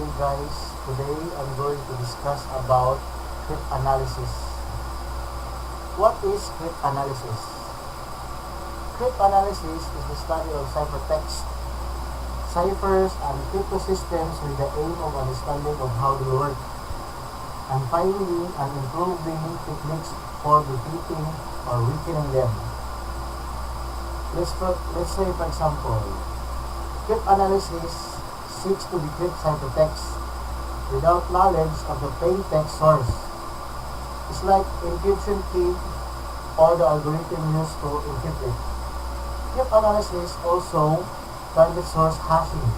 Okay guys, today I'm going to discuss about cryptanalysis. What is cryptanalysis? Cryptanalysis is the study of ciphertext, ciphers, and cryptosystems with the aim of understanding of how they work, and finding and improving techniques for defeating or weakening them. Let's say for example, cryptanalysis seeks to decrypt ciphertext without knowledge of the plain text source. It's like encryption key or the algorithm used to encrypt it. Cryptanalysis also targets source hashing,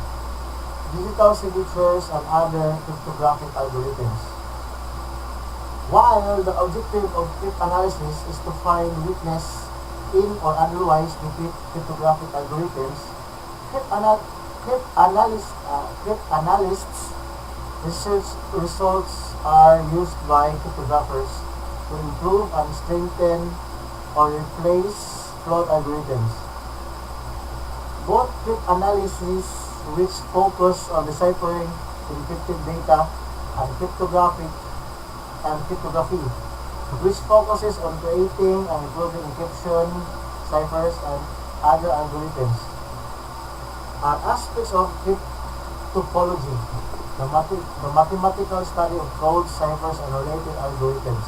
digital signatures, and other cryptographic algorithms. While the objective of cryptanalysis is to find weakness in or otherwise defeat cryptographic algorithms, cryptanalysts' research results are used by cryptographers to improve and strengthen or replace flawed algorithms. Both cryptanalysis, which focus on deciphering encrypted data, and cryptography, which focuses on creating and improving encryption, ciphers, and other algorithms, are aspects of cryptology, the mathematical study of codes, ciphers, and related algorithms.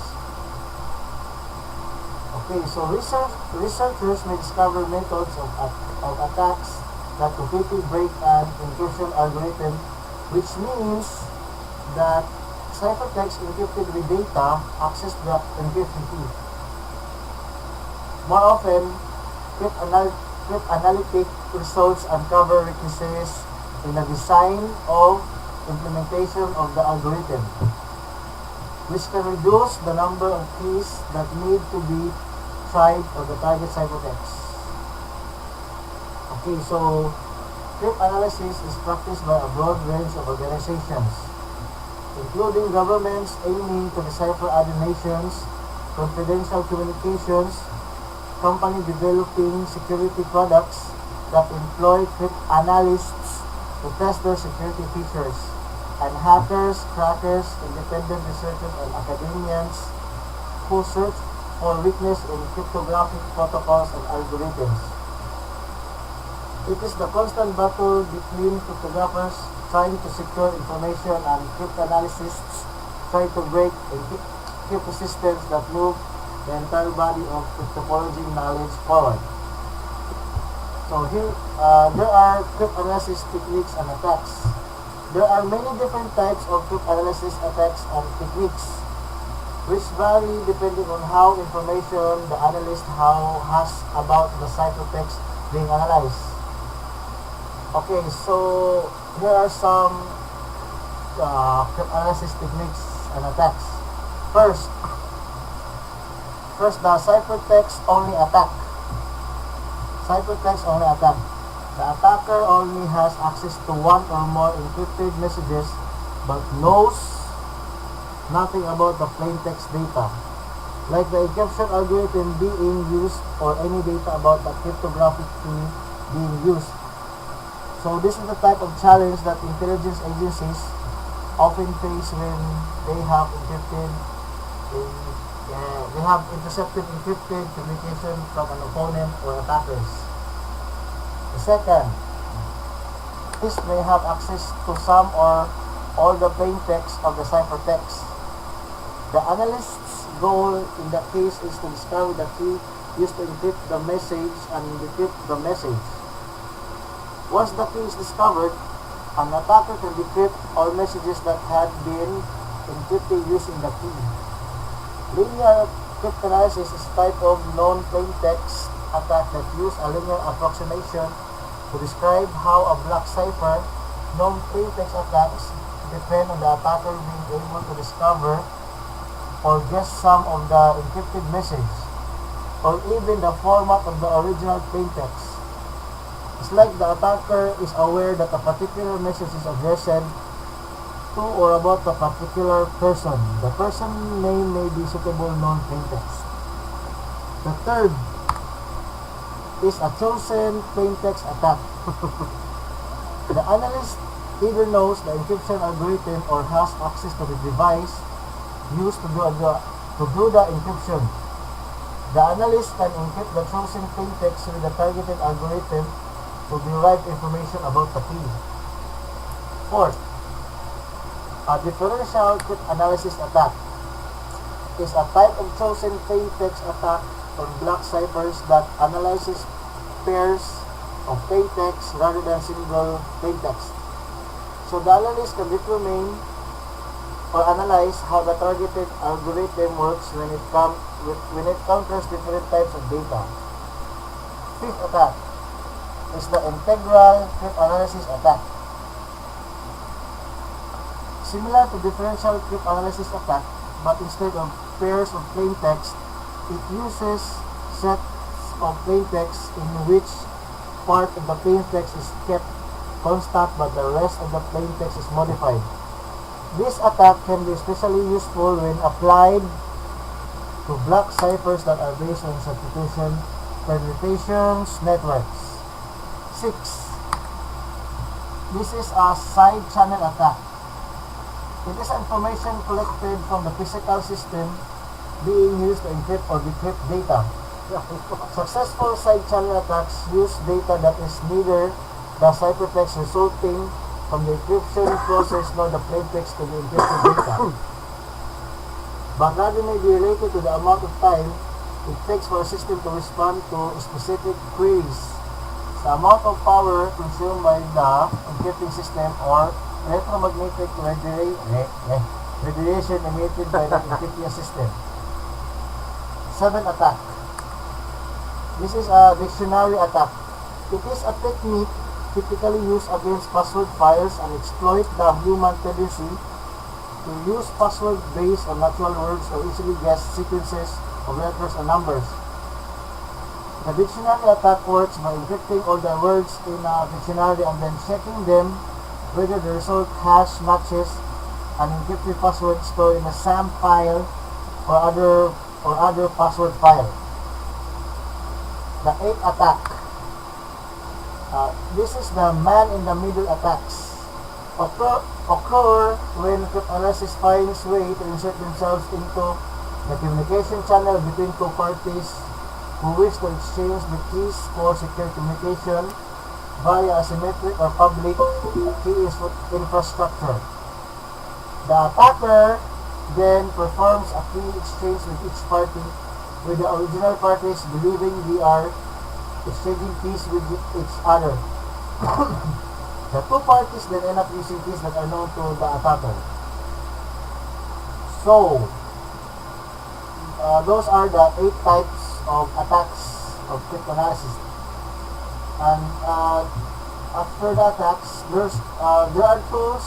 Okay, so researchers may discover methods of attacks that completely break an encryption algorithm, which means that ciphertext encrypted with data access the encryption key. More often, cryptanalytic results uncover weaknesses in the design of implementation of the algorithm, which can reduce the number of keys that need to be tried on the target ciphertext. Okay, so cryptanalysis is practiced by a broad range of organizations, including governments aiming to decipher other nations, confidential communications, companies developing security products that employ cryptanalysts to test their security features, and hackers, crackers, independent researchers, and academians who search for weakness in cryptographic protocols and algorithms. It is the constant battle between cryptographers trying to secure information and cryptanalysts trying to break cryptosystems that move the entire body of cryptology knowledge forward. So here, there are cryptanalysis techniques and attacks. There are many different types of cryptanalysis attacks and techniques, which vary depending on how information the analyst has about the ciphertext being analyzed. Okay, so here are some cryptanalysis techniques and attacks. First, the ciphertext only attack. Ciphertext only attack. The attacker only has access to one or more encrypted messages but knows nothing about the plain text data, like the encryption algorithm being used or any data about the cryptographic key being used. So this is the type of challenge that intelligence agencies often face when they have intercepted encrypted communication from an opponent or attackers. The second, this may have access to some or all the plain text of the ciphertext. The analyst's goal in that case is to discover the key used to encrypt the message and decrypt the message. Once the key is discovered, an attacker can decrypt all messages that had been encrypted using the key. Linear cryptanalysis is a type of non-plain text attack that uses a linear approximation to describe how a block cipher. Non-plain text attacks depend on the attacker being able to discover or guess some of the encrypted message, or even the format of the original plain text. It's like the attacker is aware that a particular message is addressed to or about a particular person. The person name may be suitable non-plain text. The third is a chosen plain text attack. The analyst either knows the encryption algorithm or has access to the device used to do the encryption. The analyst can encrypt the chosen plain text with the targeted algorithm to derive information about the key. Fourth, a differential cryptanalysis attack is a type of chosen plain text attack on block ciphers that analyzes pairs of plain text rather than single plain text. So the analyst can determine or analyze how the targeted algorithm works when it counters different types of data. Fifth attack is the integral cryptanalysis attack. Similar to differential cryptanalysis attack, but instead of pairs of plain text, it uses sets of plain text in which part of the plain text is kept constant but the rest of the plain text is modified. This attack can be especially useful when applied to block ciphers that are based on substitution permutations networks. 6. This is a side channel attack. It is information collected from the physical system being used to encrypt or decrypt data. Successful side channel attacks use data that is neither the ciphertext resulting from the encryption process nor the plaintext to the encrypted data, but rather may be related to the amount of time it takes for a system to respond to specific queries, the amount of power consumed by the encrypting system, or electromagnetic radiation emitted by the encrypting system. 7. Attack. This is a dictionary attack. It is a technique typically used against password files and exploit the human tendency to use password based on natural words or easily guessed sequences of letters and numbers. The dictionary attack works by encrypting all the words in a dictionary and then checking them whether the result hash matches an encrypted password stored in a SAM file or other password file. The 8th attack. This is the man-in-the-middle attacks. Occur when cryptanalysis finds way to insert themselves into the communication channel between two parties who wish to exchange the keys for secure communication via asymmetric or public key infrastructure. The attacker then performs a key exchange with each party, with the original parties believing they are exchanging keys with each other. The two parties then end up using keys that are known to the attacker. So, those are the 8 types of attacks of cryptanalysis. And after the attacks, there are tools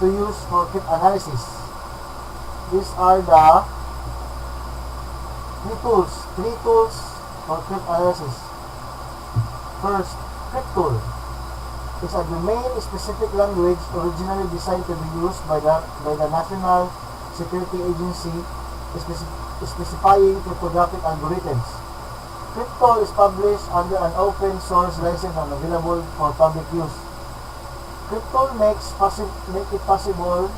to use for cryptanalysis. These are the 3 tools for cryptanalysis. First, CrypTool is a domain-specific language originally designed to be used by the National Security Agency, specifying cryptographic algorithms. CrypTool is published under an open source license and available for public use. CrypTool make it possible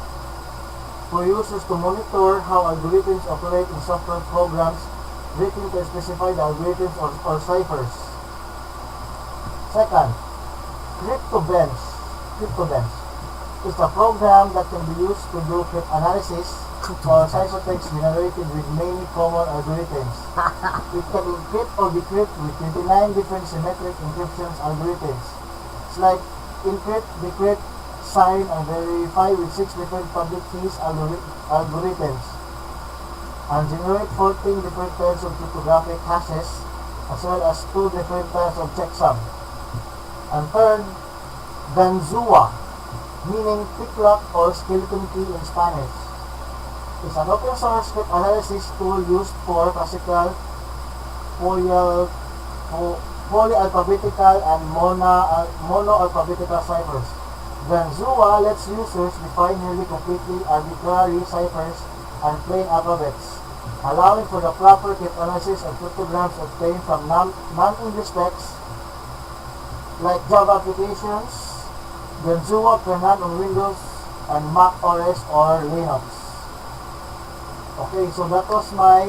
for users to monitor how algorithms operate in software programs written to specify the algorithms or ciphers. Second, CryptoBench. CryptoBench is a program that can be used to do cryptanalysis for ciphertext generated with many common algorithms. It can encrypt or decrypt with 29 different symmetric encryption algorithms. It's like encrypt, decrypt, sign, and verify with 6 different public keys algorithms, and generate 14 different types of cryptographic hashes, as well as 2 different types of checksum. And third, Ganzua, meaning picklock or skeleton key in Spanish. It's an open source cryptanalysis tool used for classical, polyalphabetical, and monoalphabetical ciphers. Ganzua lets users define nearly completely arbitrary ciphers and plain alphabets, allowing for the proper cryptanalysis of cryptograms obtained from non-English texts like Java applications, Ganzua can run on Windows and Mac OS or Linux. Okay, so that was my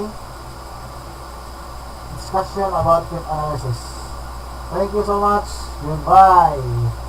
discussion about cryptanalysis. Thank you so much. Goodbye.